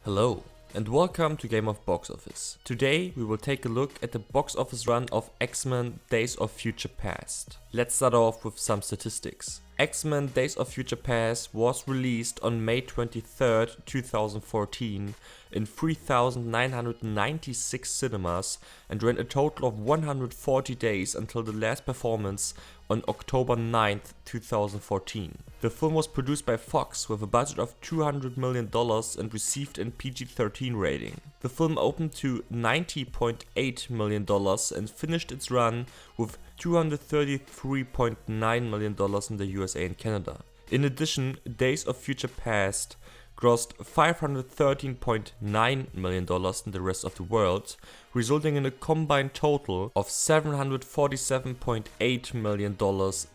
Hello and welcome to Game of Box Office. Today we will take a look at the box office run of X-Men Days of Future Past. Let's start off with some statistics. X-Men Days of Future Past was released on May 23rd, 2014 in 3,996 cinemas and ran a total of 140 days until the last performance on October 9th, 2014. The film was produced by Fox with a budget of $200 million and received a PG-13 rating. The film opened to $90.8 million and finished its run with $233.9 million in the USA and Canada. In addition, Days of Future Past grossed $513.9 million in the rest of the world, resulting in a combined total of $747.8 million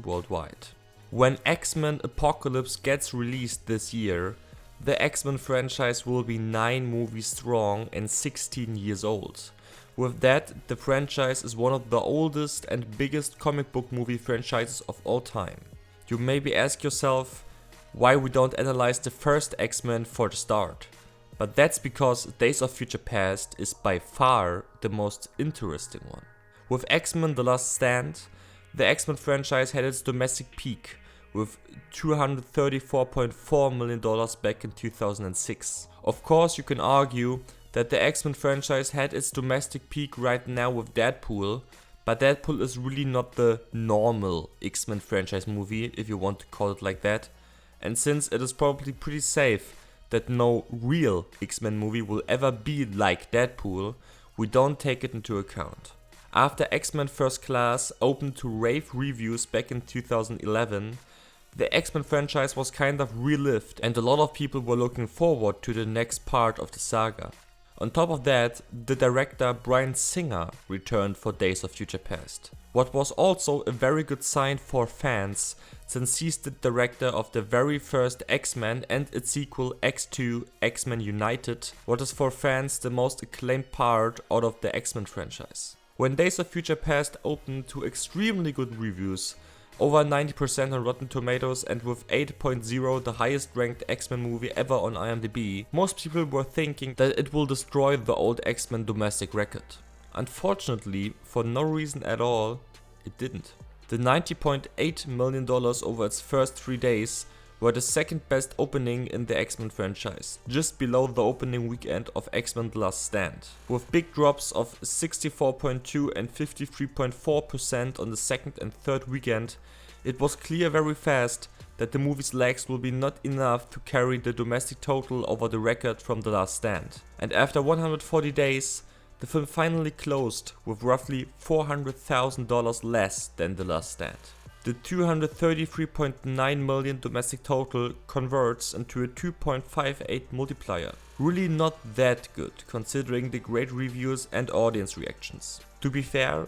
worldwide. When X-Men Apocalypse gets released this year, the X-Men franchise will be 9 movies strong and 16 years old. With that, the franchise is one of the oldest and biggest comic book movie franchises of all time. You maybe ask yourself why we don't analyze the first X-Men for the start. But that's because Days of Future Past is by far the most interesting one. With X-Men The Last Stand, the X-Men franchise had its domestic peak with $234.4 million back in 2006. Of course, you can argue that the X-Men franchise had its domestic peak right now with Deadpool, but Deadpool is really not the normal X-Men franchise movie, if you want to call it like that. And since it is probably pretty safe that no real X-Men movie will ever be like Deadpool, we don't take it into account. After X-Men First Class opened to rave reviews back in 2011, the X-Men franchise was kind of relived and a lot of people were looking forward to the next part of the saga. On top of that, the director Bryan Singer returned for Days of Future Past. What was also a very good sign for fans, since he's the director of the very first X-Men and its sequel X2 X-Men United, what is for fans the most acclaimed part out of the X-Men franchise. When Days of Future Past opened to extremely good reviews, over 90% on Rotten Tomatoes and with 8.0 the highest ranked X-Men movie ever on IMDb, most people were thinking that it will destroy the old X-Men domestic record. Unfortunately, for no reason at all, it didn't. The $90.8 million over its first 3 days were the second best opening in the X-Men franchise, just below the opening weekend of X-Men The Last Stand. With big drops of 64.2 and 53.4% on the second and third weekend, it was clear very fast that the movie's legs will be not enough to carry the domestic total over the record from The Last Stand. And after 140 days, the film finally closed with roughly $400,000 less than The Last Stand. The $233.9 million domestic total converts into a 2.58 multiplier. Really not that good considering the great reviews and audience reactions. To be fair,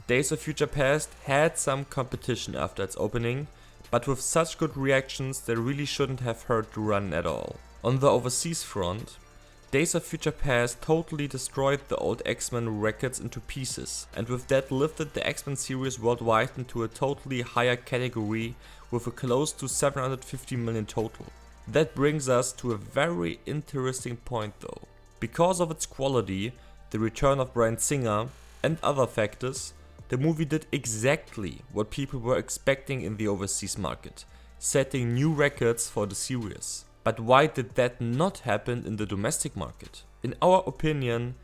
Days of Future Past had some competition after its opening, but with such good reactions they really shouldn't have hurt the run at all. On the overseas front, Days of Future Past totally destroyed the old X-Men records into pieces, and with that lifted the X-Men series worldwide into a totally higher category with a close to 750 million total. That brings us to a very interesting point though. Because of its quality, the return of Bryan Singer, and other factors, the movie did exactly what people were expecting in the overseas market, setting new records for the series. But why did that not happen in the domestic market? In our opinion,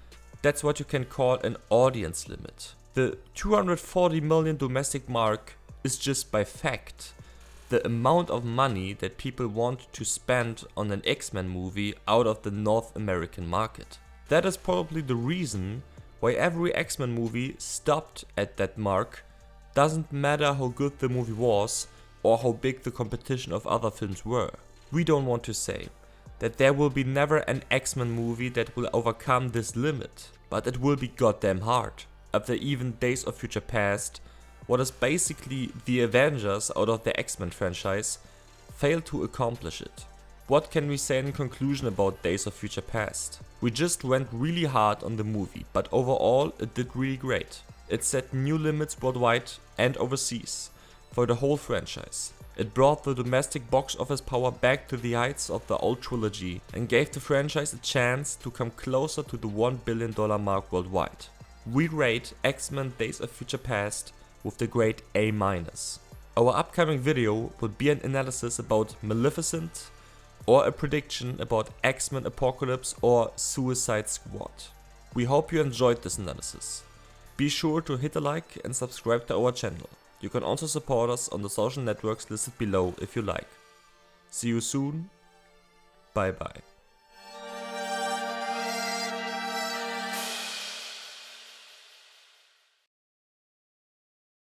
that's what you can call an audience limit. The 240 million domestic mark is just by fact the amount of money that people want to spend on an X-Men movie out of the North American market. That is probably the reason why every X-Men movie stopped at that mark. Doesn't matter how good the movie was or how big the competition of other films were. We don't want to say that there will be never an X-Men movie that will overcome this limit, but it will be goddamn hard. After even Days of Future Past, what is basically the Avengers out of the X-Men franchise, failed to accomplish it. What can we say in conclusion about Days of Future Past? We just went really hard on the movie, but overall it did really great. It set new limits worldwide and overseas for the whole franchise. It brought the domestic box office power back to the heights of the old trilogy and gave the franchise a chance to come closer to the $1 billion mark worldwide. We rate X-Men Days of Future Past with the grade A-. Our upcoming video will be an analysis about Maleficent or a prediction about X-Men Apocalypse or Suicide Squad. We hope you enjoyed this analysis. Be sure to hit a like and subscribe to our channel. You can also support us on the social networks listed below if you like. See you soon. Bye bye.